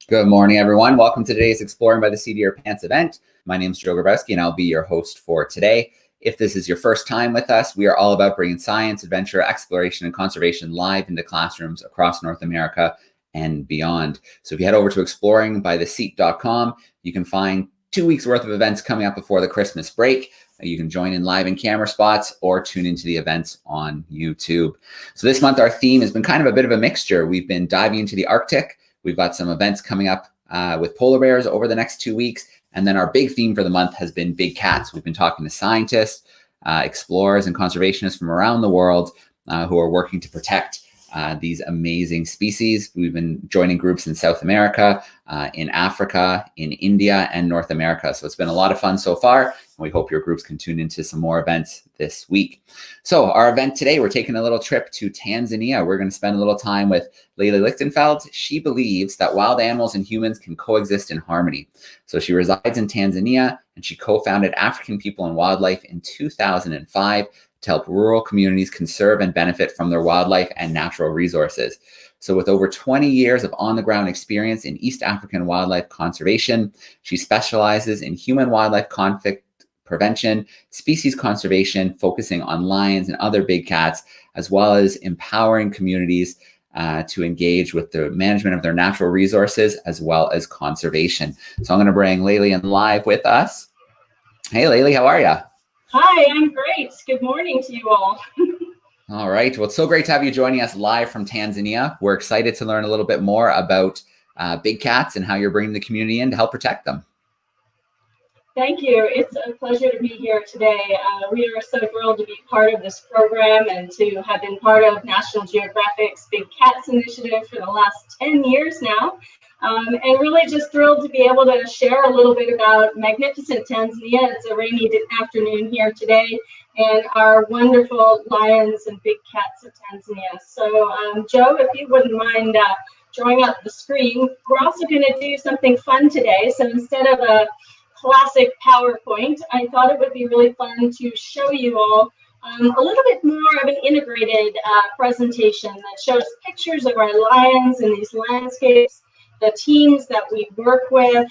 Good morning, everyone. Welcome to today's Exploring by the Seat of Your Pants event. My name is Joe Grabowski, and I'll be your host for today. If this is your first time with us, we are all about bringing science, adventure, exploration, and conservation live into classrooms across North America and beyond. So if you head over to exploringbytheseat.com, you can find 2 weeks worth of events coming up before the Christmas break. You can join in live in camera spots or tune into the events on YouTube. So this month, our theme has been kind of a bit of a mixture. We've been diving into the Arctic. We've got some events coming up with polar bears over the next 2 weeks. And then our big theme for the month has been big cats. We've been talking to scientists, explorers, and conservationists from around the world who are working to protect these amazing species. We've been joining groups in South America, in Africa, in India, and North America. So it's been a lot of fun so far. And we hope your groups can tune into some more events this week. So our event today, we're taking a little trip to Tanzania. We're going to spend a little time with Laly Lichtenfeld. She believes that wild animals and humans can coexist in harmony. So she resides in Tanzania, and she co-founded African People and Wildlife in 2005 to help rural communities conserve and benefit from their wildlife and natural resources. So with over 20 years of on-the-ground experience in East African wildlife conservation, she specializes in human-wildlife conflict prevention, species conservation, focusing on lions and other big cats, as well as empowering communities to engage with the management of their natural resources, as well as conservation. So I'm going to bring Laly in live with us. Hey, Laly, how are you? Hi, I'm great. Good morning to you all. All right. Well, it's so great to have you joining us live from Tanzania. We're excited to learn a little bit more about big cats and how you're bringing the community in to help protect them. Thank you. It's a pleasure to be here today. We are so thrilled to be part of this program and to have been part of National Geographic's Big Cats initiative for the last 10 years now. And really just thrilled to be able to share a little bit about magnificent Tanzania. It's a rainy afternoon here today, and our wonderful lions and big cats of Tanzania. So Joe, if you wouldn't mind drawing up the screen, we're also going to do something fun today. So instead of a classic PowerPoint, I thought it would be really fun to show you all a little bit more of an integrated presentation that shows pictures of our lions in these landscapes, the teams that we work with,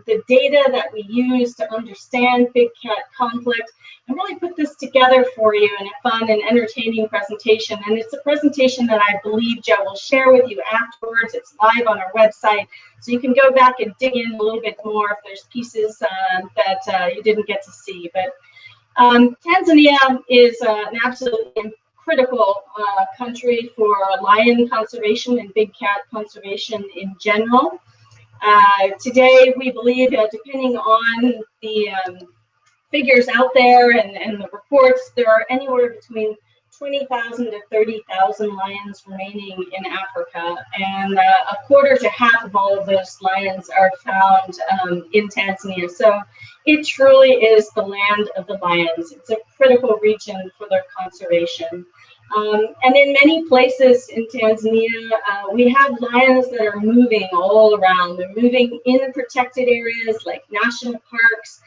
the data that we use to understand big cat conflict, and really put this together for you in a fun and entertaining presentation. And it's a presentation that I believe Joe will share with you afterwards. It's live on our website, so you can go back and dig in a little bit more if there's pieces that you didn't get to see. But Tanzania is an absolutely critical country for lion conservation and big cat conservation in general. Today, we believe, depending on the figures out there and the reports, there are anywhere between 20,000 to 30,000 lions remaining in Africa, and a quarter to half of all of those lions are found in Tanzania. So it truly is the land of the lions. It's a critical region for their conservation. And in many places in Tanzania, we have lions that are moving all around. They're moving in protected areas like national parks,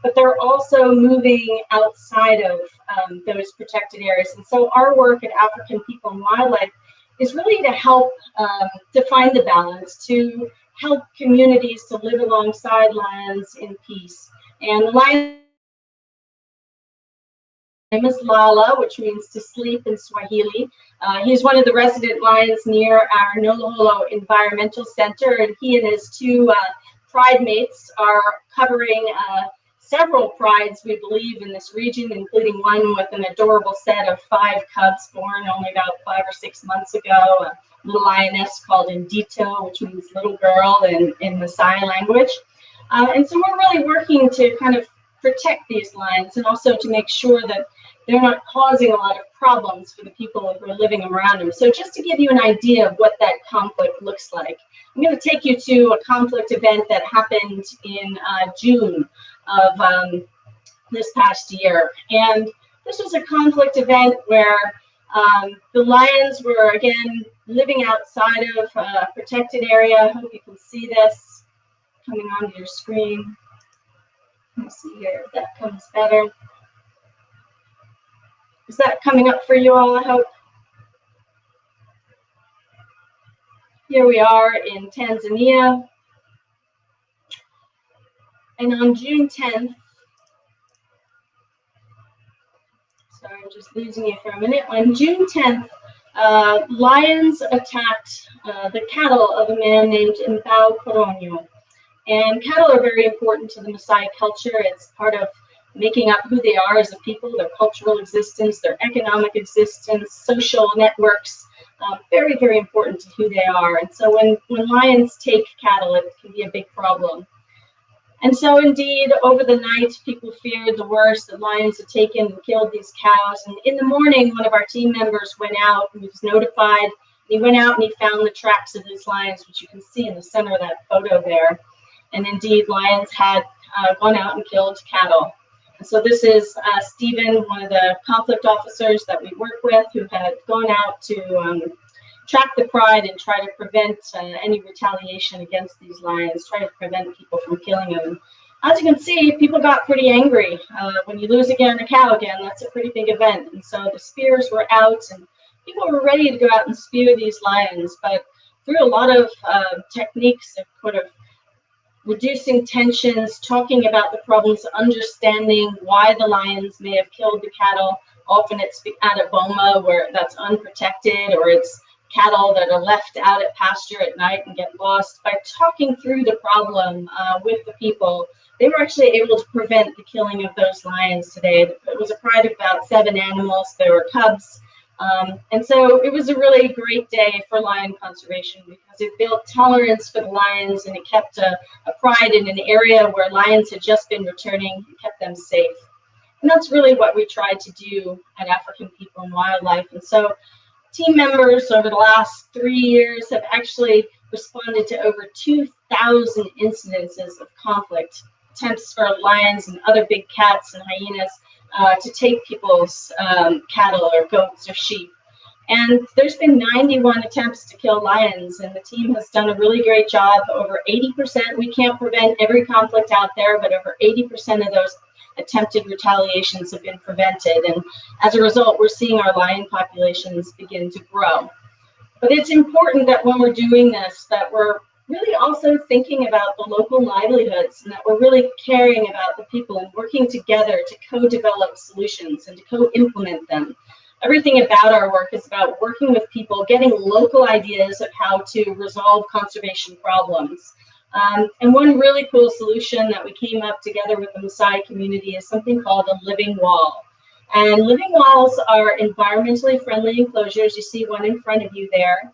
but they're also moving outside of those protected areas. And so our work at African People and Wildlife is really to help to find the balance, to help communities to live alongside lions in peace. And the lion name is Lala, which means to sleep in Swahili. He's one of the resident lions near our Noloholo Environmental Center, and he and his two pride mates are covering several prides, we believe, in this region, including one with an adorable set of 5 cubs born only about 5 or 6 months ago, a little lioness called Indito, which means little girl in Maasai language. And so we're really working to kind of protect these lions and also to make sure that they're not causing a lot of problems for the people who are living around them. So just to give you an idea of what that conflict looks like, I'm going to take you to a conflict event that happened in June of this past year. And this was a conflict event where the lions were, again, living outside of a protected area. I hope you can see this coming onto your screen. Let me see here if that comes better. Is that coming up for you all, I hope? Here we are in Tanzania. And on June 10th, sorry, I'm just losing you for a minute. On June 10th, lions attacked the cattle of a man named Mbao Koronyo. And cattle are very important to the Maasai culture. It's part of making up who they are as a people, their cultural existence, their economic existence, social networks, very, very important to who they are. And so when lions take cattle, it can be a big problem. And so indeed, over the night, people feared the worst, that lions had taken and killed these cows. And in the morning, one of our team members went out and was notified. He went out and he found the tracks of these lions, which you can see in the center of that photo there. And indeed, lions had gone out and killed cattle. And so this is Stephen, one of the conflict officers that we work with, who had gone out to track the pride and try to prevent any retaliation against these lions, try to prevent people from killing them. As you can see, people got pretty angry. When you lose a cow again, that's a pretty big event. And so the spears were out and people were ready to go out and spear these lions. But through a lot of techniques of sort of reducing tensions, talking about the problems, understanding why the lions may have killed the cattle. Often it's at a boma where that's unprotected, or it's cattle that are left out at pasture at night and get lost. By talking through the problem with the people, they were actually able to prevent the killing of those lions today. It was a pride of about 7 animals. There were cubs. And so it was a really great day for lion conservation because it built tolerance for the lions and it kept a pride in an area where lions had just been returning and kept them safe. And that's really what we tried to do at African People and Wildlife. And so team members over the last 3 years have actually responded to over 2,000 incidences of conflict, attempts for lions and other big cats and hyenas to take people's cattle or goats or sheep. And there's been 91 attempts to kill lions, and the team has done a really great job. Over 80%, we can't prevent every conflict out there, but over 80% of those attempted retaliations have been prevented. And as a result, we're seeing our lion populations begin to grow. But it's important that when we're doing this, that we're really also thinking about the local livelihoods and that we're really caring about the people and working together to co-develop solutions and to co-implement them. Everything about our work is about working with people, getting local ideas of how to resolve conservation problems. And one really cool solution that we came up together with the Maasai community is something called a living wall. And living walls are environmentally friendly enclosures. You see one in front of you there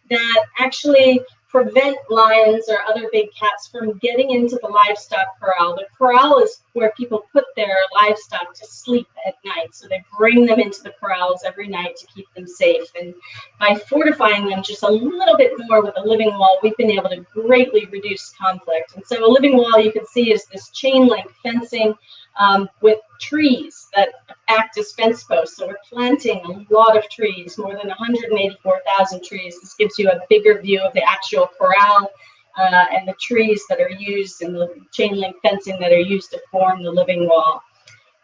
that actually prevent lions or other big cats from getting into the livestock corral. The corral is where people put their livestock to sleep at night. So they bring them into the corrals every night to keep them safe. And by fortifying them just a little bit more with a living wall, we've been able to greatly reduce conflict. And so a living wall you can see is this chain link fencing with trees that act as fence posts. So we're planting a lot of trees, more than 184,000 trees. This gives you a bigger view of the actual corral and the trees that are used and the chain link fencing that are used to form the living wall.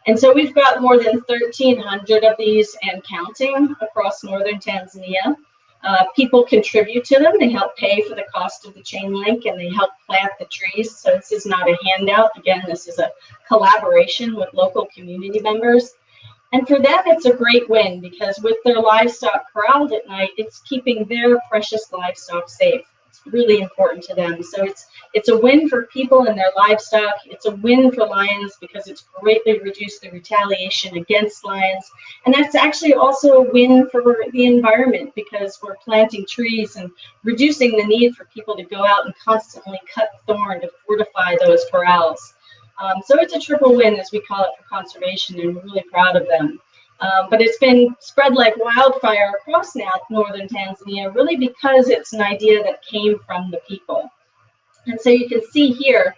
And so we've got more than 1,300 of these and counting across northern Tanzania. People contribute to them. They help pay for the cost of the chain link and they help plant the trees. So this is not a handout. Again, this is a collaboration with local community members. And for them, it's a great win because with their livestock corralled at night, it's keeping their precious livestock safe. It's really important to them. So it's a win for people and their livestock. It's a win for lions because it's greatly reduced the retaliation against lions. And that's actually also a win for the environment because we're planting trees and reducing the need for people to go out and constantly cut thorn to fortify those corrals. So it's a triple win, as we call it, for conservation, and we're really proud of them. But it's been spread like wildfire across northern Tanzania, really because it's an idea that came from the people. And so you can see here,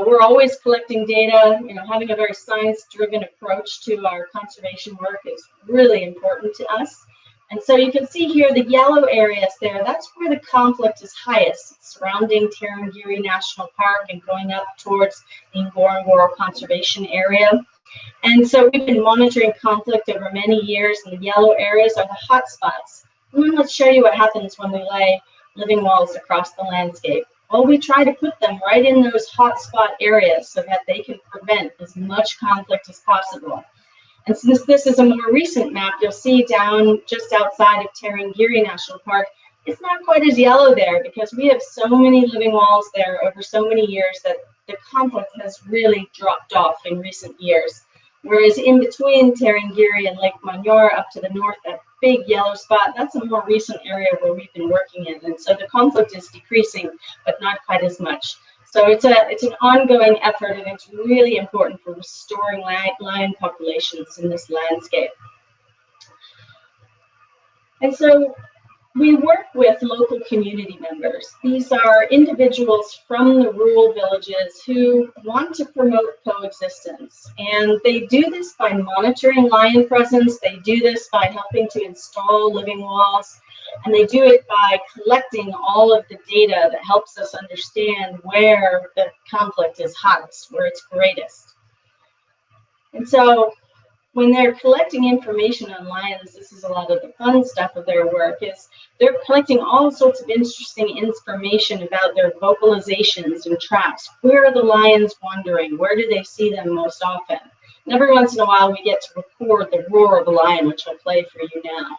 we're always collecting data. Having a very science-driven approach to our conservation work is really important to us. And so you can see here the yellow areas there, that's where the conflict is highest, surrounding Tarangire National Park and going up towards the Ngorongoro Conservation Area. And so we've been monitoring conflict over many years, and the yellow areas are the hot spots. And then let's show you what happens when we lay living walls across the landscape? Well, we try to put them right in those hotspot areas so that they can prevent as much conflict as possible. And since this is a more recent map, you'll see down just outside of Tarangire National Park, it's not quite as yellow there because we have so many living walls there over so many years that the conflict has really dropped off in recent years. Whereas in between Tarangire and Lake Manyor up to the north, that big yellow spot, that's a more recent area where we've been working in. And so the conflict is decreasing, but not quite as much. So it's an ongoing effort, and it's really important for restoring lion populations in this landscape. And so we work with local community members. These are individuals from the rural villages who want to promote coexistence. And they do this by monitoring lion presence. They do this by helping to install living walls. And they do it by collecting all of the data that helps us understand where the conflict is hottest, where it's greatest. And so when they're collecting information on lions, this is a lot of the fun stuff of their work, is they're collecting all sorts of interesting information about their vocalizations and tracks. Where are the lions wandering? Where do they see them most often? And every once in a while, we get to record the roar of a lion, which I'll play for you now.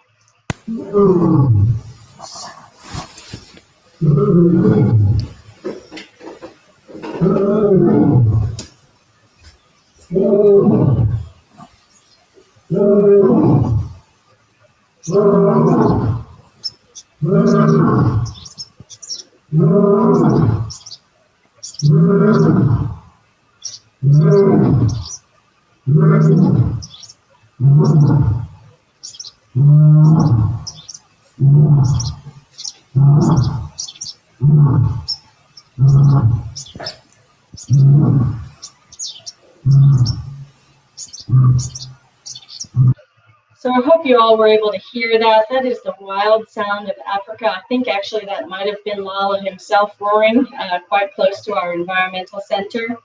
So I hope you all were able to hear that. That is the wild sound of Africa. I think actually that might have been Laly himself roaring quite close to our environmental center.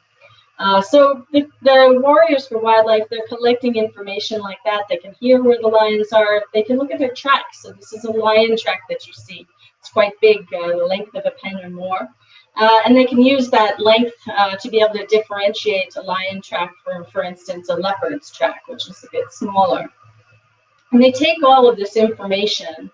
So the Warriors for Wildlife, they're collecting information like that. They can hear where the lions are. They can look at their tracks. So this is a lion track that you see. It's quite big, the length of a pen or more. And they can use that length to be able to differentiate a lion track from, for instance, a leopard's track, which is a bit smaller. And they take all of this information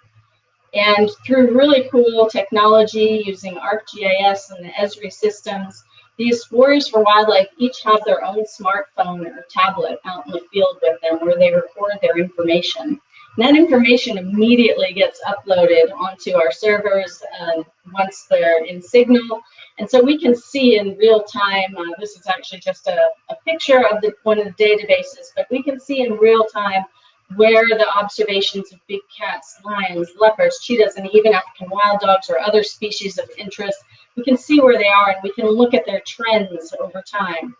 and through really cool technology using ArcGIS and the Esri systems, these Warriors for Wildlife each have their own smartphone or tablet out in the field with them where they record their information. And that information immediately gets uploaded onto our servers once they're in Signal. And so we can see in real time, this is actually just a picture of one of the databases, but we can see in real time where the observations of big cats, lions, leopards, cheetahs, and even African wild dogs or other species of interest, we can see where they are and we can look at their trends over time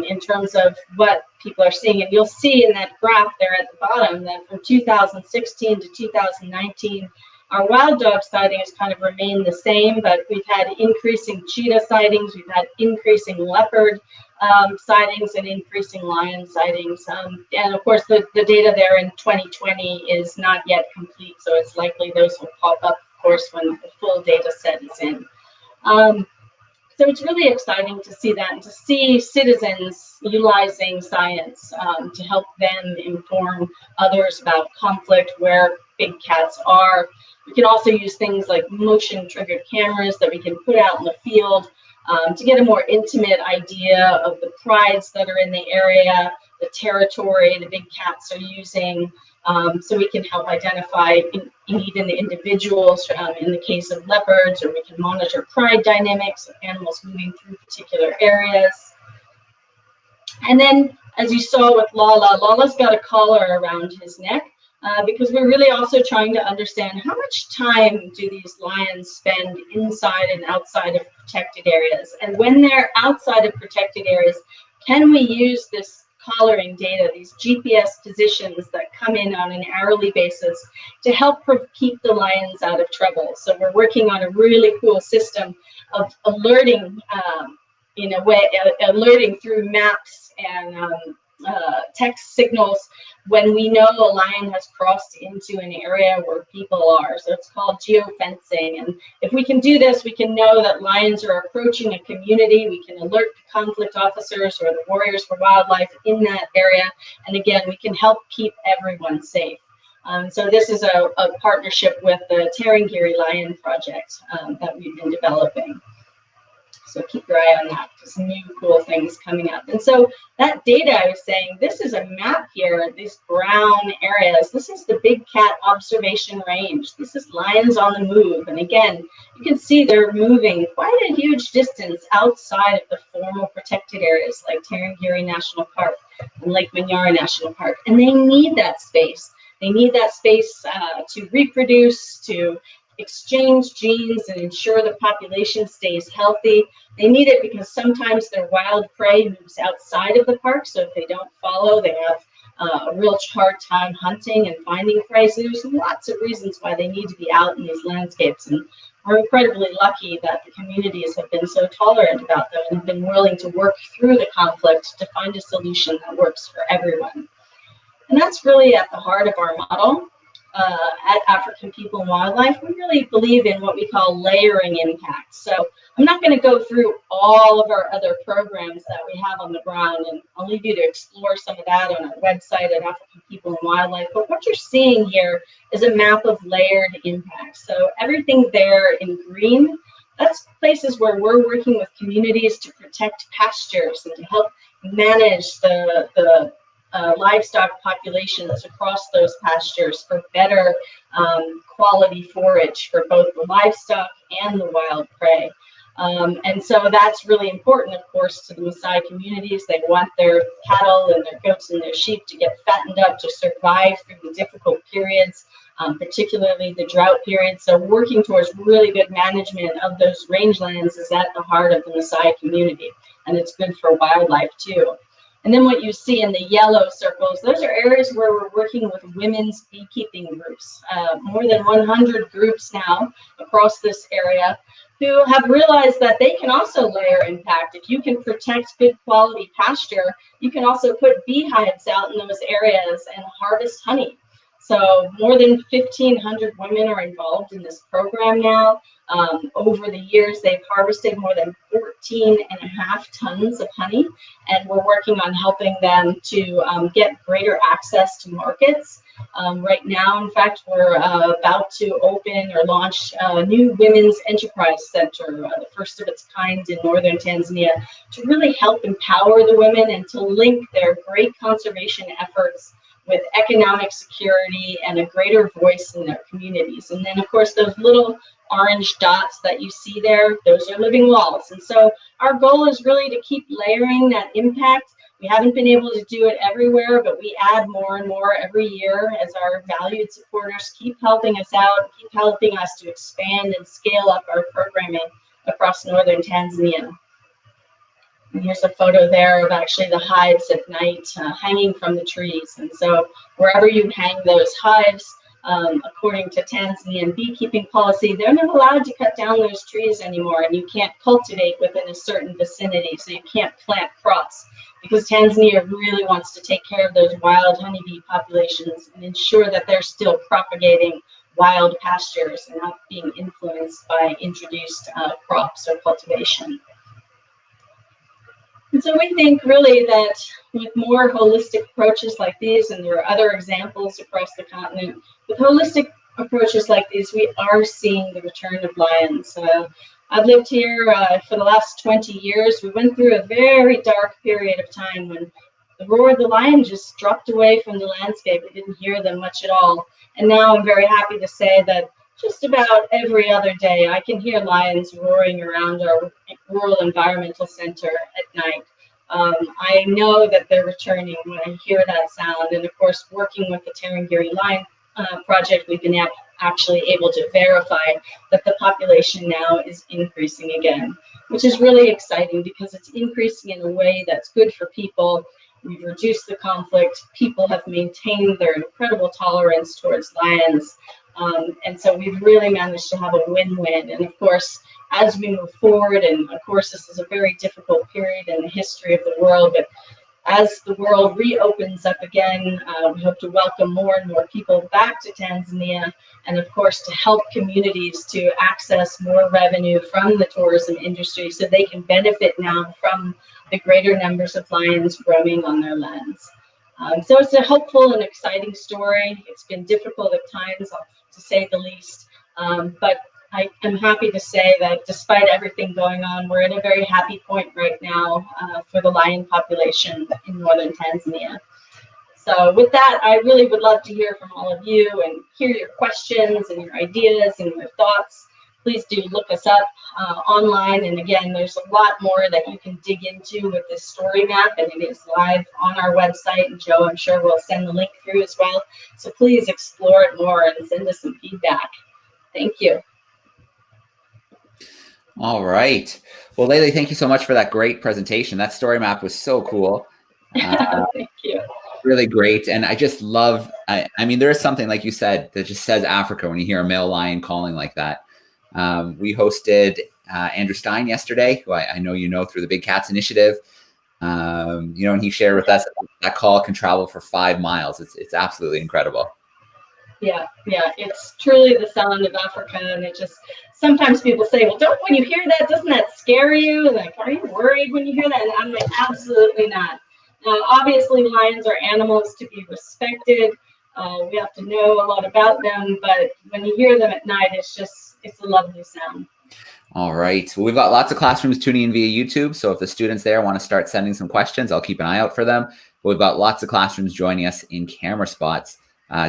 in terms of what people are seeing. And you'll see in that graph there at the bottom that from 2016 to 2019, our wild dog sightings kind of remain the same, but we've had increasing cheetah sightings, we've had increasing leopard sightings and increasing lion sightings. And of course, the data there in 2020 is not yet complete, so it's likely those will pop up, of course, when the full data set is in. So it's really exciting to see that and to see citizens utilizing science to help them inform others about conflict, where big cats are. We can also use things like motion-triggered cameras that we can put out in the field to get a more intimate idea of the prides that are in the area, the territory the big cats are using, so we can help identify even the individuals in the case of leopards, or we can monitor pride dynamics of animals moving through particular areas. And then, as you saw with Lala's got a collar around his neck because we're really also trying to understand how much time do these lions spend inside and outside of protected areas. And when they're outside of protected areas, can we use this collaring data, these GPS positions that come in on an hourly basis to help keep the lions out of trouble? So we're working on a really cool system of alerting in a way, alerting through maps and text signals when we know a lion has crossed into an area where people are. So it's called geofencing. And if we can do this, we can know that lions are approaching a community. We can alert the conflict officers or the warriors for wildlife in that area. And again, we can help keep everyone safe. So this is a partnership with the Tarangire Lion Project that we've been developing. So keep your eye on that because new cool things coming up. And so that data I was saying, this is a map here, these brown areas. This is the big cat observation range. This is lions on the move. And again, you can see they're moving quite a huge distance outside of the formal protected areas like Tarangire National Park and Lake Manyara National Park. And they need that space. They need that space to reproduce, to exchange genes and ensure the population stays healthy. They need it because sometimes their wild prey moves outside of the park. So if they don't follow, they have a real hard time hunting and finding prey. So there's lots of reasons why they need to be out in these landscapes. And we're incredibly lucky that the communities have been so tolerant about them and have been willing to work through the conflict to find a solution that works for everyone. And that's really at the heart of our model. At African People and Wildlife, we really believe in what we call layering impact. So I'm not going to go through all of our other programs that we have on the ground, and I'll leave you to explore some of that on our website at African People and Wildlife. But what you're seeing here is a map of layered impact. So everything there in green, that's places where we're working with communities to protect pastures and to help manage the livestock populations across those pastures for better quality forage for both the livestock and the wild prey. And so that's really important, of course, to the Maasai communities. They want their cattle and their goats and their sheep to get fattened up to survive through the difficult periods, particularly the drought period. So working towards really good management of those rangelands is at the heart of the Maasai community, and it's good for wildlife too. And then what you see in the yellow circles, those are areas where we're working with women's beekeeping groups. More than 100 groups now across this area who have realized that they can also layer impact. If you can protect good quality pasture, you can also put beehives out in those areas and harvest honey. So more than 1,500 women are involved in this program now. Over the years, they've harvested more than 14.5 tons of honey, and we're working on helping them to get greater access to markets. Right now, in fact, we're about to open or launch a new women's enterprise center, the first of its kind in northern Tanzania, to really help empower the women and to link their great conservation efforts with economic security and a greater voice in their communities. And then, of course, those little orange dots that you see there, those are living walls. And so our goal is really to keep layering that impact. We haven't been able to do it everywhere, but we add more and more every year as our valued supporters keep helping us out, keep helping us to expand and scale up our programming across northern Tanzania. And here's a photo there of actually the hives at night hanging from the trees. And so wherever you hang those hives, according to Tanzanian beekeeping policy, they're not allowed to cut down those trees anymore, and you can't cultivate within a certain vicinity, so you can't plant crops, because Tanzania really wants to take care of those wild honeybee populations and ensure that they're still propagating wild pastures and not being influenced by introduced crops or cultivation. And so we think really that with more holistic approaches like these, and there are other examples across the continent, with holistic approaches like these, we are seeing the return of lions. I've lived here for the last 20 years. We went through a very dark period of time when the roar of the lion just dropped away from the landscape. We didn't hear them much at all. And now I'm very happy to say that just about every other day, I can hear lions roaring around our rural environmental center at night. I know that they're returning when I hear that sound. And of course, working with the Tarangire Lion Project, we've been actually able to verify that the population now is increasing again, which is really exciting because it's increasing in a way that's good for people. We've reduced the conflict. People have maintained their incredible tolerance towards lions. And so we've really managed to have a win-win. And of course, as we move forward, and of course, this is a very difficult period in the history of the world, but as the world reopens up again, we hope to welcome more and more people back to Tanzania, and of course to help communities to access more revenue from the tourism industry so they can benefit now from the greater numbers of lions roaming on their lands. So it's a hopeful and exciting story. It's been difficult at times, to say the least, but I am happy to say that despite everything going on, we're at a very happy point right now for the lion population in northern Tanzania. So with that, I really would love to hear from all of you and hear your questions and your ideas and your thoughts. Please do look us up online. And again, there's a lot more that you can dig into with this story map, and it is live on our website. And Joe, I'm sure, will send the link through as well. So please explore it more and send us some feedback. Thank you. All right. Well, Laly, thank you so much for that great presentation. That story map was so cool. Thank you. Really great. And I just love, I mean, there is something, like you said, that just says Africa when you hear a male lion calling like that. We hosted Andrew Stein yesterday, who I know you know through the Big Cats Initiative. And he shared with us that call can travel for 5 miles. It's absolutely incredible. Yeah, it's truly the sound of Africa, and it just, sometimes people say, well, when you hear that, doesn't that scare you? Like, are you worried when you hear that? And I'm like, absolutely not. Obviously, lions are animals to be respected. We have to know a lot about them, but when you hear them at night, it's a lovely sound. All right. Well, we've got lots of classrooms tuning in via YouTube. So if the students there want to start sending some questions, I'll keep an eye out for them. But we've got lots of classrooms joining us in camera spots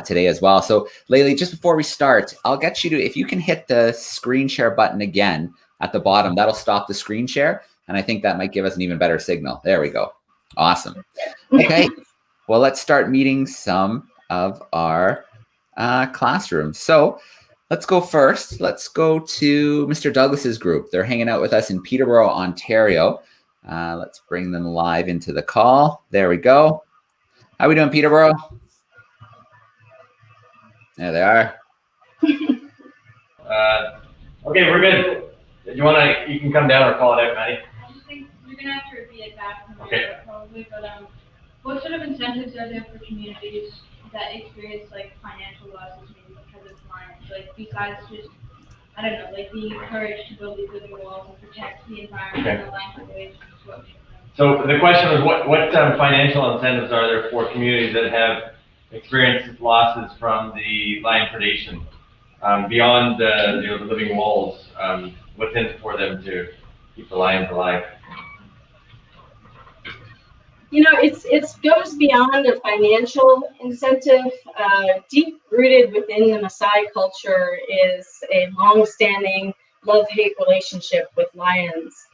today as well. So Laly, just before we start, I'll get you to, if you can hit the screen share button again at the bottom, that'll stop the screen share. And I think that might give us an even better signal. There we go. Awesome. Okay. Well, let's start meeting some of our classrooms. So let's go first. Let's go to Mr. Douglas's group. They're hanging out with us in Peterborough, Ontario. Let's bring them live into the call. There we go. How are we doing, Peterborough? There they are. Okay, we're good. You can come down or call it out, Maddie. I just think you're going to have to repeat it back from okay. Probably, but what sort of incentives are there for communities that experience like financial losses maybe because of lions? Like besides just, I don't know, like being encouraged to build these living walls and protect the environment and the lion populations. So the question was, what financial incentives are there for communities that have experienced losses from the lion predation beyond the living walls? What's in it for them to keep the lions alive? It goes beyond a financial incentive. Deep rooted within the Maasai culture is a long-standing love-hate relationship with lions.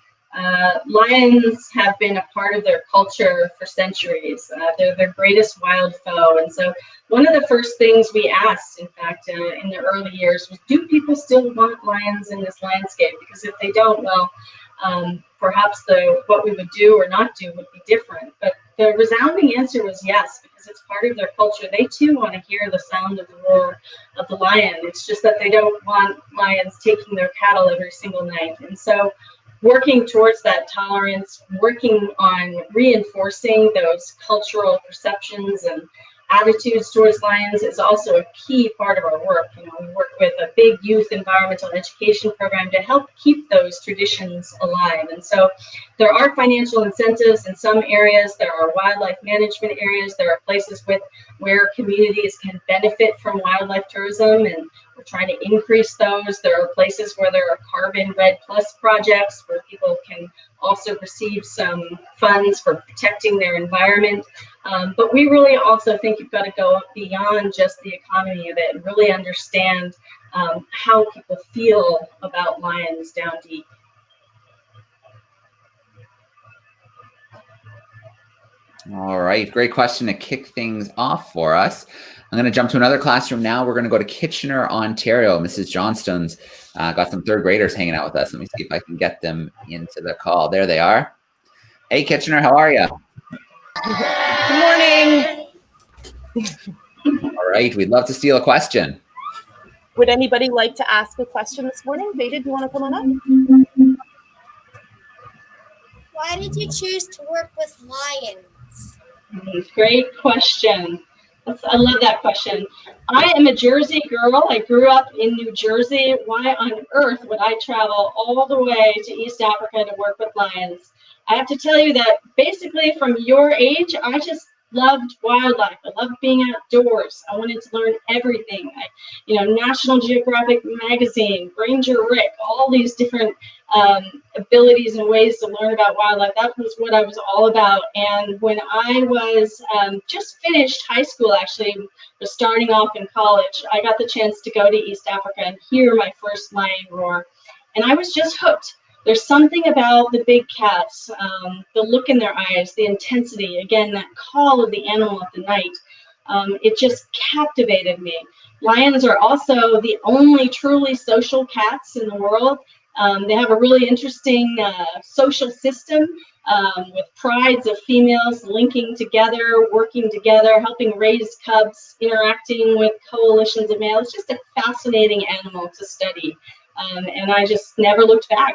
Lions have been a part of their culture for centuries. They're their greatest wild foe. And so one of the first things we asked, in fact, in the early years was, do people still want lions in this landscape? Because if they don't, well, perhaps what we would do or not do would be different. But the resounding answer was yes, because it's part of their culture. They too want to hear the sound of the roar of the lion. It's just that they don't want lions taking their cattle every single night. And so working towards that tolerance, working on reinforcing those cultural perceptions and attitudes towards lions is also a key part of our work. We work with a big youth environmental education program to help keep those traditions alive. And so there are financial incentives in some areas. There are wildlife management areas. There are places where communities can benefit from wildlife tourism, and we're trying to increase those. There are places where there are carbon red plus projects where people can also receive some funds for protecting their environment. But we really also think you've got to go beyond just the economy of it and really understand how people feel about lions down deep. All right, great question to kick things off for us. I'm going to jump to another classroom now. We're going to go to Kitchener, Ontario. Mrs. Johnston's got some third graders hanging out with us. Let me see if I can get them into the call. There they are. Hey, Kitchener, how are you? Good morning. All right, we'd love to steal a question. Would anybody like to ask a question this morning? Veda, do you want to come on up? Why did you choose to work with lions? Great question. I love that question. I am a Jersey girl. I grew up in New Jersey. Why on earth would I travel all the way to East Africa to work with lions? I have to tell you that basically from your age, I just loved wildlife. I loved being outdoors. I wanted to learn everything. National Geographic magazine, Ranger Rick, all these different abilities and ways to learn about wildlife. That was what I was all about. And when I was just finished high school, actually, was starting off in college, I got the chance to go to East Africa and hear my first lion roar. And I was just hooked. There's something about the big cats, the look in their eyes, the intensity, again, that call of the animal at the night. It just captivated me. Lions are also the only truly social cats in the world. They have a really interesting social system with prides of females linking together, working together, helping raise cubs, interacting with coalitions of males. It's just a fascinating animal to study. And I just never looked back.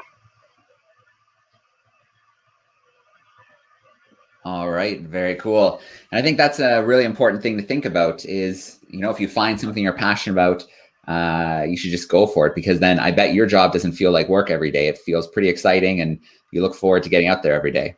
All right, very cool. And I think that's a really important thing to think about is, if you find something you're passionate about, you should just go for it, because then I bet your job doesn't feel like work every day. It feels pretty exciting and you look forward to getting out there every day.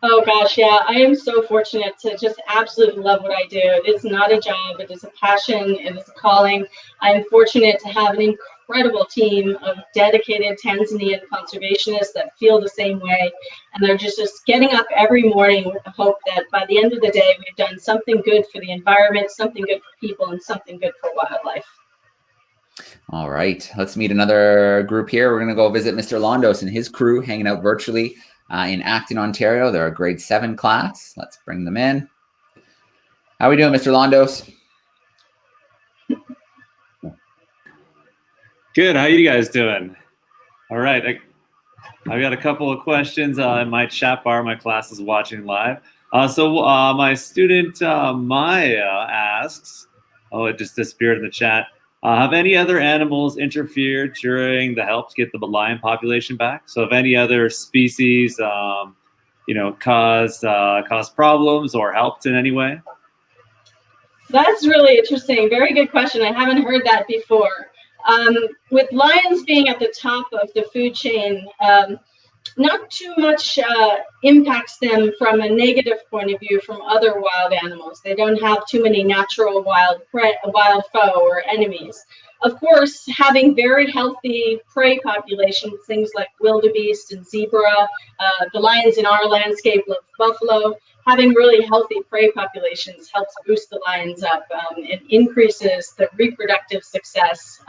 Oh gosh, yeah, I am so fortunate to just absolutely love what I do. It is not a job, it is a passion, it is a calling. I am fortunate to have an incredible team of dedicated Tanzanian conservationists that feel the same way. And they're just getting up every morning with the hope that by the end of the day, we've done something good for the environment, something good for people, and something good for wildlife. All right, let's meet another group here. We're going to go visit Mr. Londos and his crew hanging out virtually in Acton, Ontario. They're a grade 7 class. Let's bring them in. How are we doing, Mr. Londos? Good. How you guys doing? All right. I got a couple of questions in my chat bar. My class is watching live. So my student Maya asks, oh, it just disappeared in the chat. Have any other animals interfered during the help to get the lion population back? So have any other species, caused problems or helped in any way? That's really interesting. Very good question. I haven't heard that before. With lions being at the top of the food chain, not too much impacts them from a negative point of view from other wild animals. They don't have too many natural wild foe or enemies. Of course, having very healthy prey populations, things like wildebeest and zebra, the lions in our landscape love buffalo. Having really healthy prey populations helps boost the lions up. It increases the reproductive success,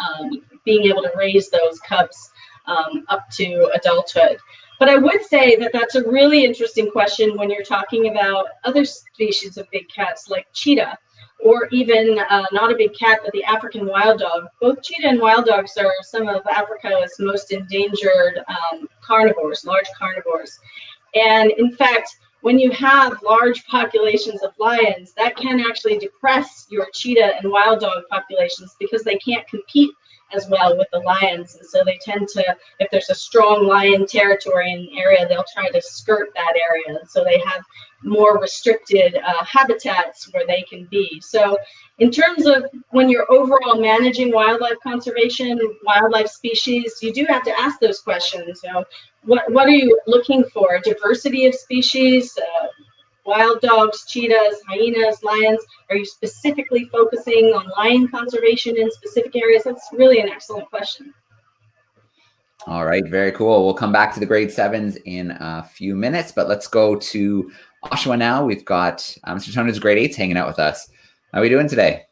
being able to raise those cubs up to adulthood. But I would say that that's a really interesting question when you're talking about other species of big cats like cheetah, or even not a big cat, but the African wild dog. Both cheetah and wild dogs are some of Africa's most endangered carnivores, large carnivores. And in fact, when you have large populations of lions, that can actually depress your cheetah and wild dog populations because they can't compete as well with the lions. And so they tend to, if there's a strong lion territory in the area, they'll try to skirt that area. So they have more restricted habitats where they can be. So in terms of when you're overall managing wildlife conservation, wildlife species, you do have to ask those questions. What are you looking for? Diversity of species, wild dogs, cheetahs, hyenas, lions? Are you specifically focusing on lion conservation in specific areas? That's really an excellent question. All right, very cool. We'll come back to the grade 7s in a few minutes, but let's go to Oshawa now. We've got Mr. Toner's grade 8s hanging out with us. How are we doing today?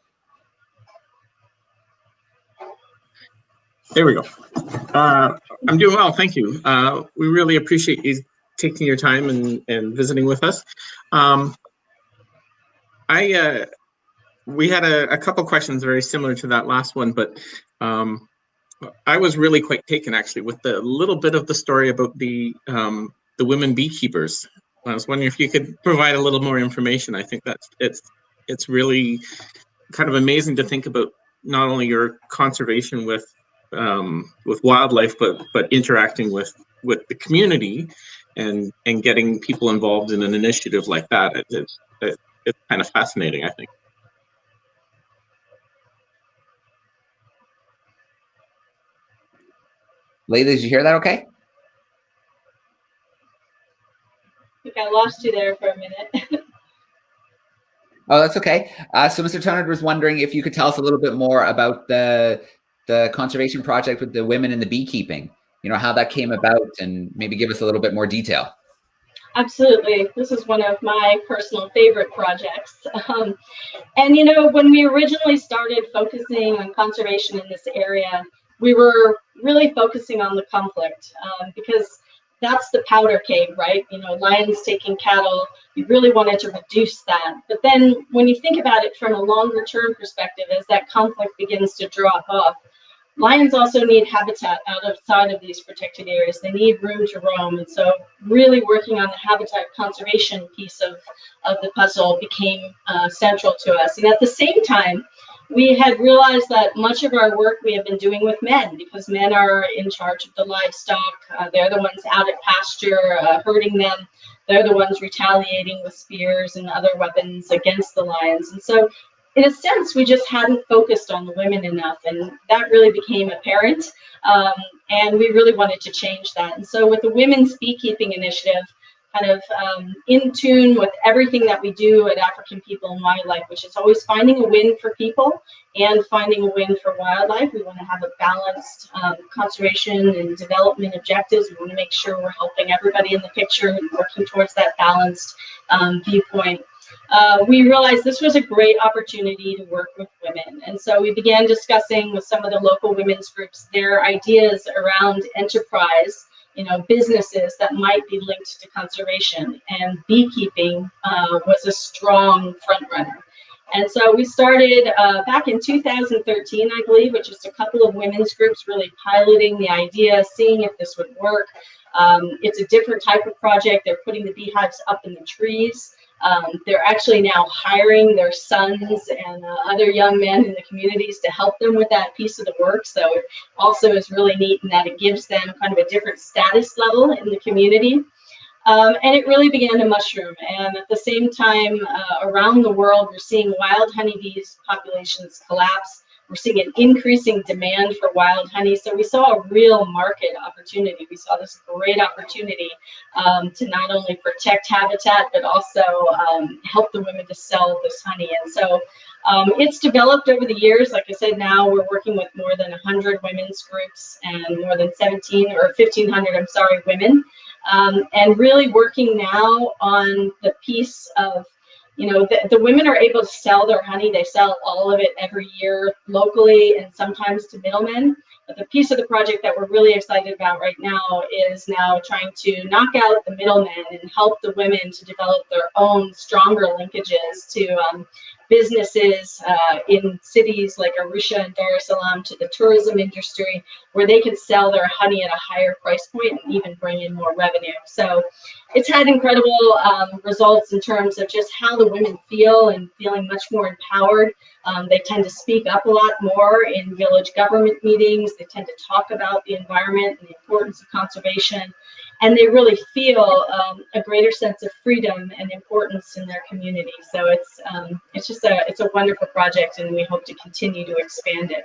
There we go. I'm doing well, thank you. We really appreciate you taking your time and visiting with us. We had a couple questions very similar to that last one, but I was really quite taken actually with the little bit of the story about the women beekeepers. I was wondering if you could provide a little more information. I think that it's really kind of amazing to think about not only your conservation with wildlife, but interacting with the community and getting people involved in an initiative like that. It's kind of fascinating, I think. Laly, did you hear that okay? I think I lost you there for a minute. Oh, that's okay. So Mr. Tonard was wondering if you could tell us a little bit more about the conservation project with the women in the beekeeping, you know, how that came about, and maybe give us a little bit more detail. Absolutely. This is one of my personal favorite projects. And, you know, when we originally started focusing on conservation in this area, we were really focusing on the conflict because that's the powder keg, right? You know, lions taking cattle. We really wanted to reduce that. But then when you think about it from a longer term perspective, as that conflict begins to drop off, lions also need habitat outside of these protected areas. They need room to roam. And so really working on the habitat conservation piece of the puzzle became central to us. And at the same time, we had realized that much of our work we have been doing with men, because men are in charge of the livestock. They're the ones out at pasture, herding them. They're the ones retaliating with spears and other weapons against the lions. And so in a sense, we just hadn't focused on the women enough, and that really became apparent. And we really wanted to change that. And so with the Women's Beekeeping Initiative, kind of in tune with everything that we do at African People and Wildlife, which is always finding a win for people and finding a win for wildlife. We want to have a balanced conservation and development objectives. We want to make sure we're helping everybody in the picture and working towards that balanced viewpoint. We realized this was a great opportunity to work with women. And so we began discussing with some of the local women's groups their ideas around enterprise, you know, businesses that might be linked to conservation. And beekeeping was a strong front runner. And so we started back in 2013, I believe, with just a couple of women's groups really piloting the idea, seeing if this would work. It's a different type of project. They're putting the beehives up in the trees. They're actually now hiring their sons and other young men in the communities to help them with that piece of the work. So it also is really neat in that it gives them kind of a different status level in the community. And it really began to mushroom. And at the same time, around the world, we're seeing wild honeybees populations collapse. We're seeing an increasing demand for wild honey. So we saw a real market opportunity. We saw this great opportunity to not only protect habitat, but also help the women to sell this honey. And so it's developed over the years. Like I said, now we're working with more than 100 women's groups and more than 1,500, I'm sorry, women. And really working now on the piece of, you know, the women are able to sell their honey. They sell all of it every year locally and sometimes to middlemen. But the piece of the project that we're really excited about right now is now trying to knock out the middlemen and help the women to develop their own stronger linkages to businesses in cities like Arusha and Dar es Salaam, to the tourism industry, where they can sell their honey at a higher price point and even bring in more revenue. So it's had incredible results in terms of just how the women feel and feeling much more empowered. They tend to speak up a lot more in village government meetings. They tend to talk about the environment and the importance of conservation. And they really feel a greater sense of freedom and importance in their community. So it's just a wonderful project, and we hope to continue to expand it.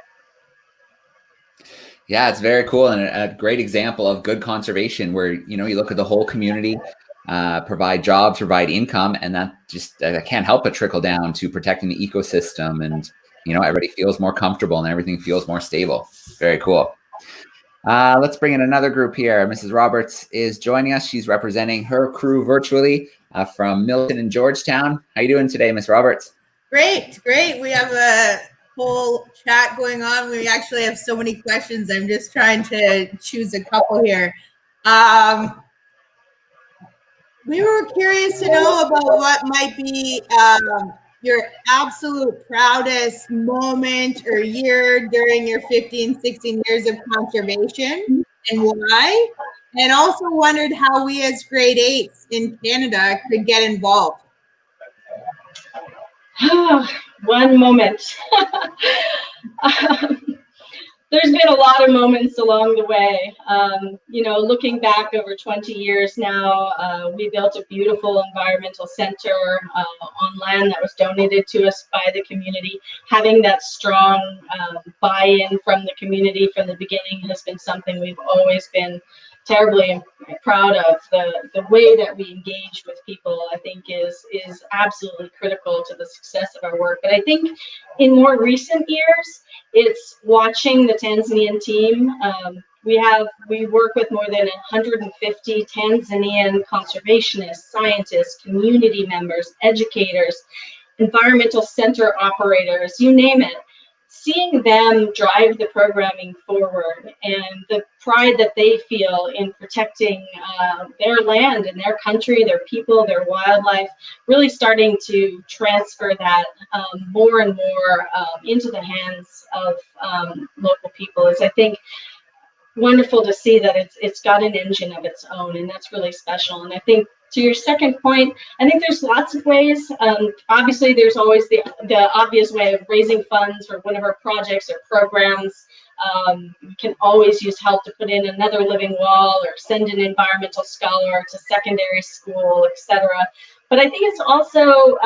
Yeah, it's very cool, and a great example of good conservation where, you know, you look at the whole community, provide jobs, provide income, and that just can't help but trickle down to protecting the ecosystem, and, you know, everybody feels more comfortable and everything feels more stable. Very cool. Let's bring in another group here. Mrs. Roberts is joining us. She's representing her crew virtually from Milton and Georgetown. How you doing today, Ms. Roberts? Great. We have a whole chat going on. We actually have so many questions. I'm just trying to choose a couple here. We were curious to know about what might be your absolute proudest moment or year during your 15, 16 years of conservation, and why. And also wondered how we as grade 8s in Canada could get involved. One moment. there's been a lot of moments along the way. You know, looking back over 20 years now, we built a beautiful environmental center on land that was donated to us by the community. Having that strong buy-in from the community from the beginning has been something we've always been terribly proud of. The way that we engage with people, I think, is absolutely critical to the success of our work. But I think in more recent years, it's watching the Tanzanian team. We work with more than 150 Tanzanian conservationists, scientists, community members, educators, environmental center operators, you name it. Seeing them drive the programming forward and the pride that they feel in protecting their land and their country, their people, their wildlife, really starting to transfer that more and more into the hands of local people is, I think, wonderful to see that it's got an engine of its own, and that's really special. And I think to your second point, I think there's lots of ways. Obviously, there's always the obvious way of raising funds for one of our projects or programs. We can always use help to put in another living wall or send an environmental scholar to secondary school, etc. But I think it's also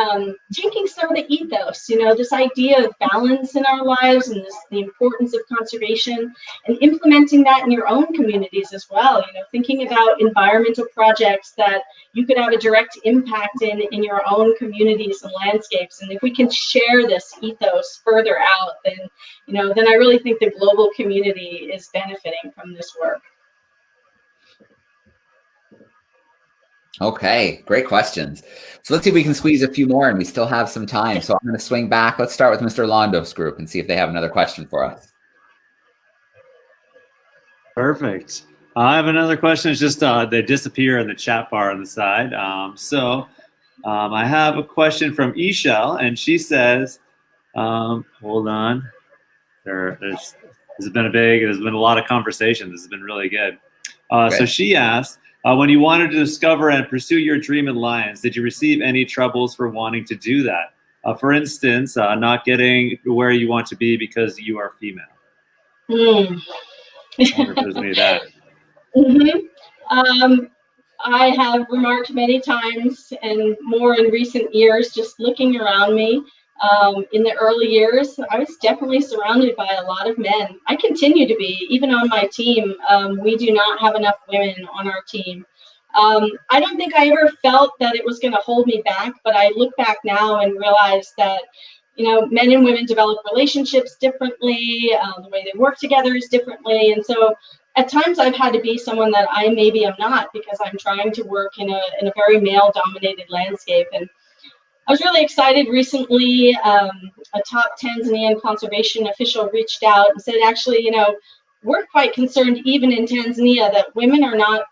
taking some of the ethos, you know, this idea of balance in our lives and the importance of conservation, and implementing that in your own communities as well. You know, thinking about environmental projects that you could have a direct impact in your own communities and landscapes. And if we can share this ethos further out, then, you know, then I really think the global community is benefiting from this work. Okay, great questions. So let's see if we can squeeze a few more, and we still have some time. So I'm going to swing back. Let's start with Mr. Londo's group and see if they have another question for us. Perfect. I have another question. It's just they disappear in the chat bar on the side. I have a question from Ishel, and she says, hold on. There's been a lot of conversation. This has been really good. So she asked, when you wanted to discover and pursue your dream in lions, did you receive any troubles for wanting to do that? For instance, not getting where you want to be because you are female. I wonder if there's any of that. I have remarked many times, and more in recent years, just looking around me. In the early years, I was definitely surrounded by a lot of men. I continue to be, even on my team. We do not have enough women on our team. I don't think I ever felt that it was going to hold me back, but I look back now and realize that, you know, men and women develop relationships differently. The way they work together is differently. And so at times I've had to be someone that I maybe am not, because I'm trying to work in a very male-dominated landscape. And I was really excited recently. A top Tanzanian conservation official reached out and said, actually, you know, we're quite concerned even in Tanzania that women are not,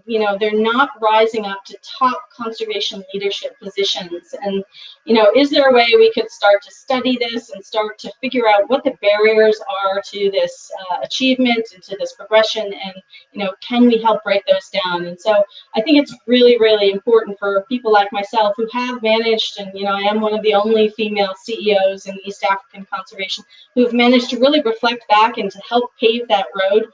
you know, they're not rising up to top conservation leadership positions. And, you know, is there a way we could start to study this and start to figure out what the barriers are to this achievement and to this progression? And, you know, can we help break those down? And so I think it's really, really important for people like myself who have managed, and, you know, I am one of the only female CEOs in East African conservation who have managed to really reflect back and to help pave that road,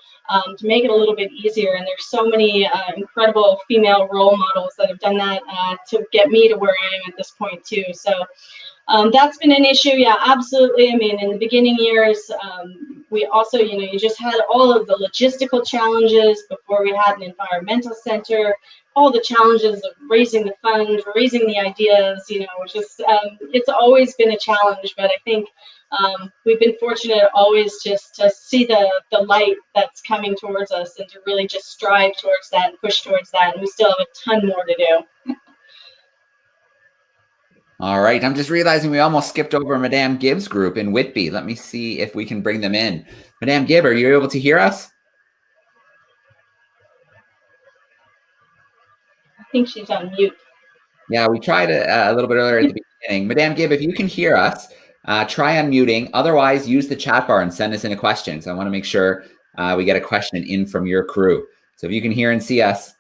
to make it a little bit easier. And there's so many incredible female role models that have done that to get me to where I am at this point too. So that's been an issue. Yeah, absolutely. I mean, in the beginning years, we also, you know, you just had all of the logistical challenges before we had an environmental center, all the challenges of raising the funds, raising the ideas, you know, just, it's always been a challenge, but I think we've been fortunate always just to see the light that's coming towards us and to really just strive towards that and push towards that. And we still have a ton more to do. All right. I'm just realizing we almost skipped over Madame Gibbs' group in Whitby. Let me see if we can bring them in. Madame Gibb, are you able to hear us? I think she's on mute. Yeah, we tried a little bit earlier at the beginning. Madame Gibb, if you can hear us, try unmuting. Otherwise, use the chat bar and send us in a question. So I want to make sure we get a question in from your crew. So if you can hear and see us,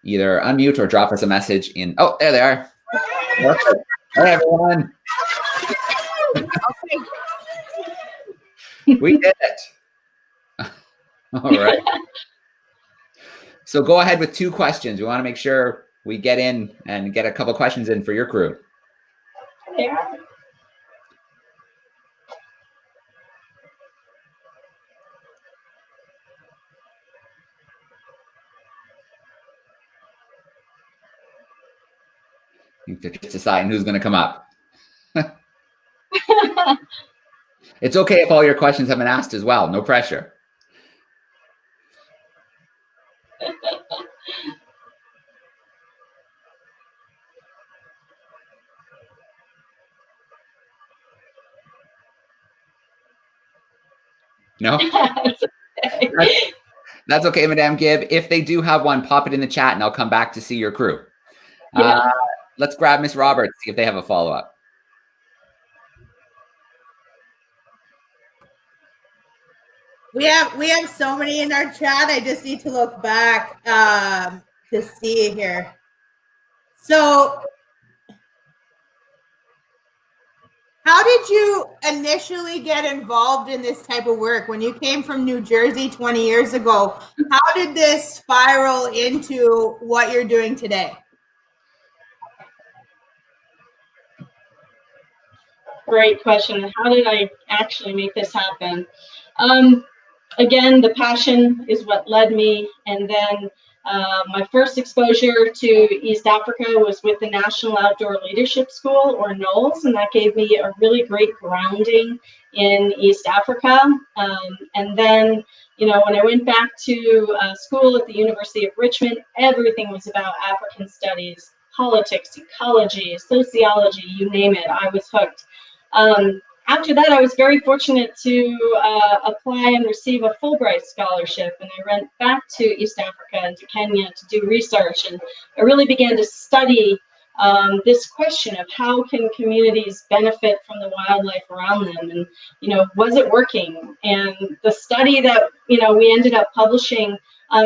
either unmute or drop us a message in. Oh, there they are. Perfect. Hi, everyone. We did it. All right. So go ahead with 2 questions. We want to make sure we get in and get a couple questions in for your crew. Yeah. You're just deciding who's going to come up. It's okay if all your questions have been asked as well. No pressure. No? That's okay, Madame Gibb. If they do have one, pop it in the chat and I'll come back to see your crew. Yeah. Let's grab Miss Roberts, see if they have a follow-up. We have so many in our chat. I just need to look back to see here. So how did you initially get involved in this type of work? When you came from New Jersey 20 years ago, how did this spiral into what you're doing today? Great question. How did I actually make this happen? Again, the passion is what led me. And then my first exposure to East Africa was with the National Outdoor Leadership School, or NOLS, and that gave me a really great grounding in East Africa. And then, you know, when I went back to school at the University of Richmond, everything was about African studies, politics, ecology, sociology, you name it, I was hooked. After that, I was very fortunate to apply and receive a Fulbright Scholarship, and I went back to East Africa and to Kenya to do research, and I really began to study this question of how can communities benefit from the wildlife around them, and, you know, was it working? And the study that, you know, we ended up publishing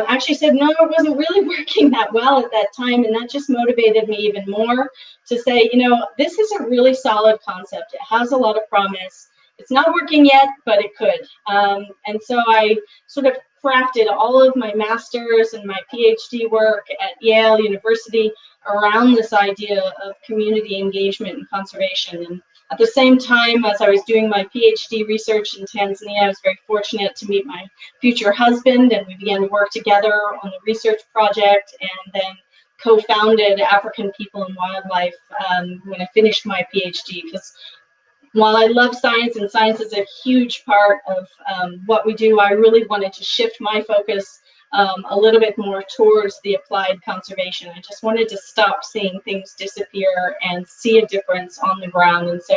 actually said, no, it wasn't really working that well at that time, and that just motivated me even more to say, you know, this is a really solid concept. It has a lot of promise. It's not working yet, but it could. And so I sort of crafted all of my master's and my PhD work at Yale University around this idea of community engagement and conservation. And at the same time, as I was doing my PhD research in Tanzania, I was very fortunate to meet my future husband, and we began to work together on the research project, and then co-founded African People and Wildlife when I finished my PhD. Because while I love science, and science is a huge part of what we do, I really wanted to shift my focus a little bit more towards the applied conservation. I just wanted to stop seeing things disappear and see a difference on the ground. And so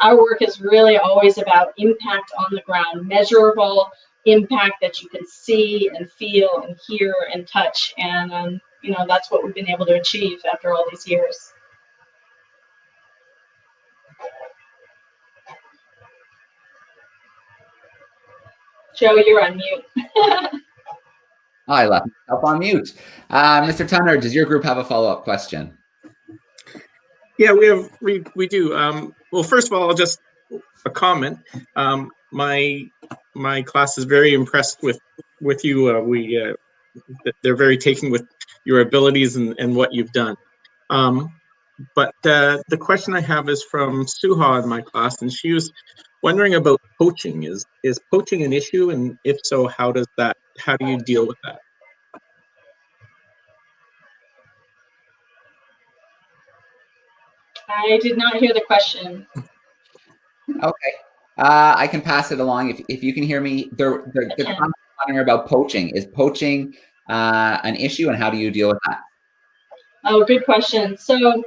our work is really always about impact on the ground, measurable impact that you can see and feel and hear and touch. And you know, that's what we've been able to achieve after all these years. Joe, you're on mute. I left myself on mute. Mr. Tunner, does your group have a follow-up question? Yeah, we do. Well, first of all, just a comment. My class is very impressed with you. They're very taken with your abilities and what you've done. But the question I have is from Suha in my class, and she was wondering about poaching. Is poaching an issue, and if so, how do you deal with that? I did not hear the question. Okay. I can pass it along if you can hear me. The comment wondering about poaching. Is poaching an issue, and how do you deal with that? Oh, good question. So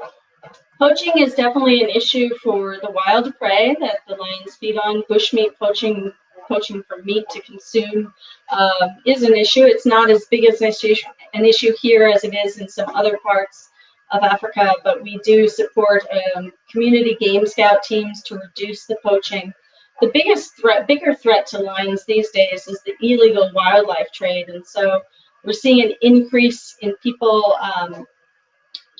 poaching is definitely an issue for the wild prey that the lions feed on. Bushmeat poaching for meat to consume is an issue. It's not as big as an issue here as it is in some other parts of Africa, but we do support community game scout teams to reduce the poaching. The bigger threat to lions these days is the illegal wildlife trade, and so we're seeing an increase in people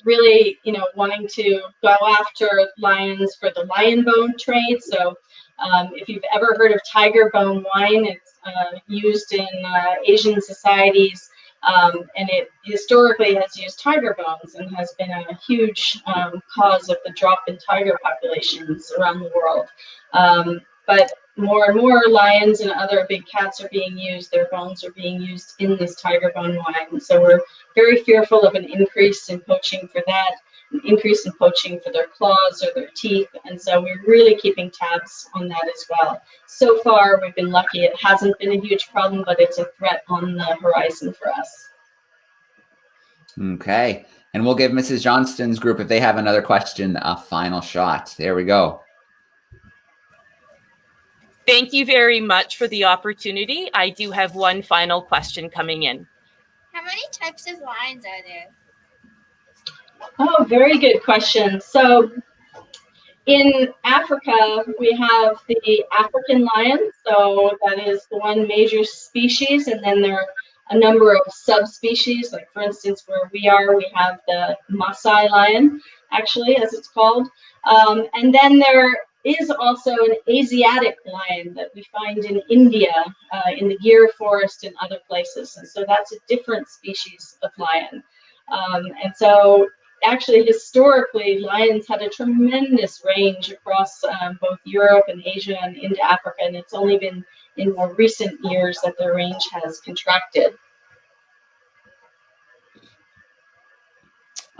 really, wanting to go after lions for the lion bone trade. So if you've ever heard of tiger bone wine, it's used in Asian societies, and it historically has used tiger bones and has been a huge cause of the drop in tiger populations around the world. But more and more lions and other big cats are being used. Their bones are being used in this tiger bone wine. So we're very fearful of an increase in poaching for that, an increase in poaching for their claws or their teeth. And so we're really keeping tabs on that as well. So far, we've been lucky. It hasn't been a huge problem, but it's a threat on the horizon for us. Okay. And we'll give Mrs. Johnston's group, if they have another question, a final shot. There we go. Thank you very much for the opportunity. I do have one final question coming in. How many types of lions are there? Oh, very good question. So in Africa, we have the African lion. So that is the one major species. And then there are a number of subspecies. Like, for instance, where we are, we have the Maasai lion, actually, as it's called. And then there is also an Asiatic lion that we find in India, in the Gir forest and other places. And so that's a different species of lion. And so actually, historically, lions had a tremendous range across both Europe and Asia and into Africa. And it's only been in more recent years that their range has contracted.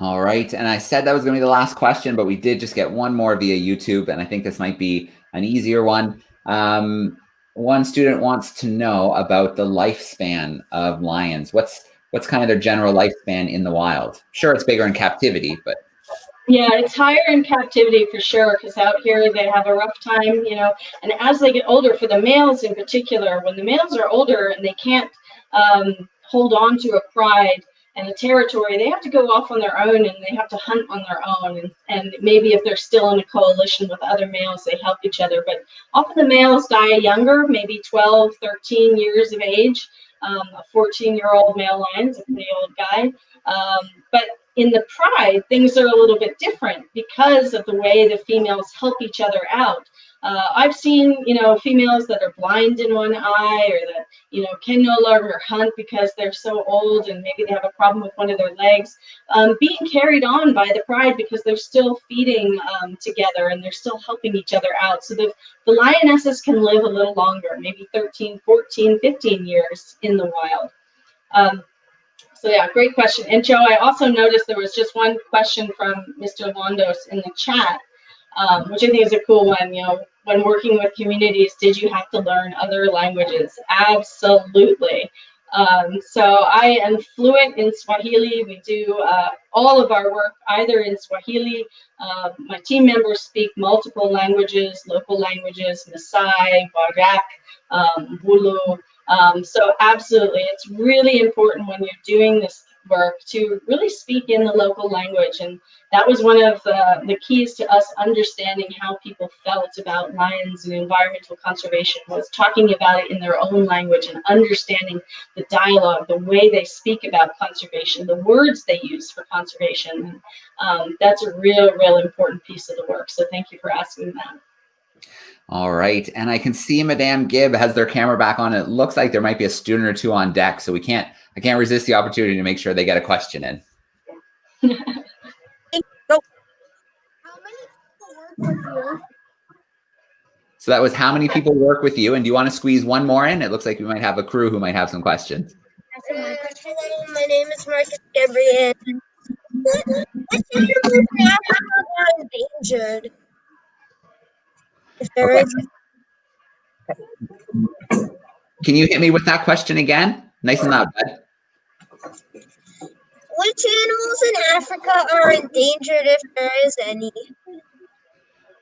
All right. And I said that was going to be the last question, but we did just get one more via YouTube. And I think this might be an easier one. One student wants to know about the lifespan of lions. What's kind of their general lifespan in the wild? Sure, it's bigger in captivity, but. Yeah, it's higher in captivity for sure, because out here they have a rough time, and as they get older, for the males in particular, when the males are older and they can't hold on to a pride and a territory, they have to go off on their own and they have to hunt on their own. And maybe if they're still in a coalition with other males, they help each other. But often the males die younger, maybe 12, 13 years of age. A 14-year-old male lion is a pretty old guy. But in the pride, things are a little bit different because of the way the females help each other out. I've seen, females that are blind in one eye, or that, can no longer hunt because they're so old and maybe they have a problem with one of their legs, being carried on by the pride because they're still feeding together and they're still helping each other out. So the lionesses can live a little longer, maybe 13, 14, 15 years in the wild. So yeah, great question. And Joe, I also noticed there was just one question from Mr. Londos in the chat, which I think is a cool one. When working with communities, did you have to learn other languages? Absolutely. So I am fluent in Swahili. We do all of our work either in Swahili. My team members speak multiple languages, local languages, Maasai, Barak, Bulu. So absolutely, it's really important when you're doing this work to really speak in the local language. And that was one of the keys to us understanding how people felt about lions and environmental conservation, was talking about it in their own language and understanding the dialogue, the way they speak about conservation, the words they use for conservation. That's a real important piece of the work. So thank you for asking that. All right. And I can see Madame Gibb has their camera back on. It looks like there might be a student or two on deck. So I can't resist the opportunity to make sure they get a question in. So that was how many people work with you? And do you want to squeeze one more in? It looks like we might have a crew who might have some questions. Hello, my name is Marcus Gabriel. What animals in Africa are endangered? If there is. Can you hit me with that question again? Nice and loud, bud. Which animals in Africa are endangered, if there is any?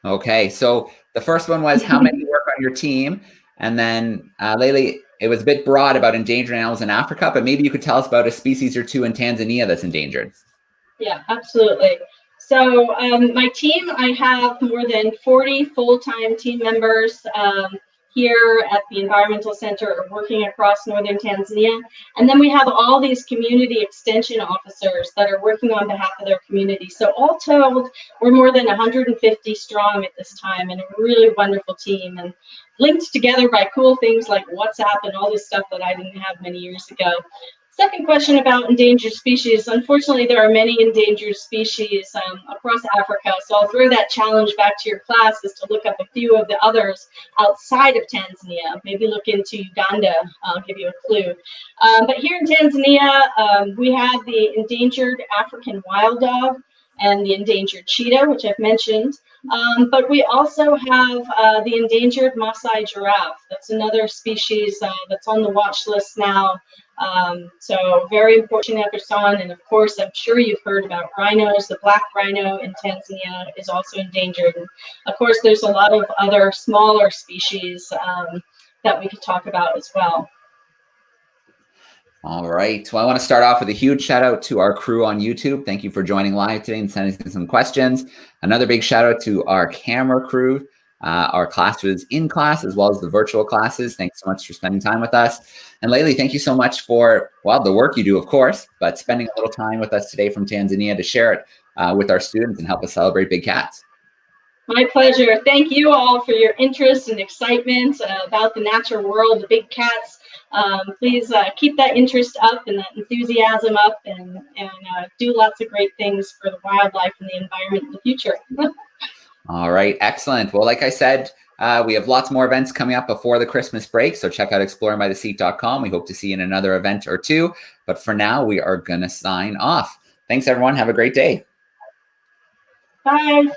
Okay, so the first one was how many work on your team? And then Laly, it was a bit broad about endangered animals in Africa, but maybe you could tell us about a species or two in Tanzania that's endangered. Yeah, absolutely. So my team, I have more than 40 full-time team members here at the Environmental Center are working across northern Tanzania. And then we have all these community extension officers that are working on behalf of their community. So all told, we're more than 150 strong at this time, and a really wonderful team, and linked together by cool things like WhatsApp and all this stuff that I didn't have many years ago. Second question about endangered species. Unfortunately, there are many endangered species across Africa, so I'll throw that challenge back to your class is to look up a few of the others outside of Tanzania. Maybe look into Uganda, I'll give you a clue. But here in Tanzania, we have the endangered African wild dog and the endangered cheetah, which I've mentioned. But we also have the endangered Maasai giraffe. That's another species that's on the watch list now. So very important to understand. And of course, I'm sure you've heard about rhinos. The black rhino in Tanzania is also endangered. And of course, there's a lot of other smaller species that we could talk about as well. All right. Well, I want to start off with a huge shout out to our crew on YouTube. Thank you for joining live today and sending in some questions. Another big shout out to our camera crew, our classes in class, as well as the virtual classes. Thanks so much for spending time with us. And Laly, thank you so much for, well, the work you do, of course, but spending a little time with us today from Tanzania to share it with our students and help us celebrate big cats. My pleasure. Thank you all for your interest and excitement about the natural world, the big cats. Please keep that interest up and that enthusiasm up, and do lots of great things for the wildlife and the environment in the future. All right, excellent. Well, like I said, we have lots more events coming up before the Christmas break, so check out exploringbytheseat.com. We hope to see you in another event or two, but for now, we are going to sign off. Thanks, everyone. Have a great day. Bye.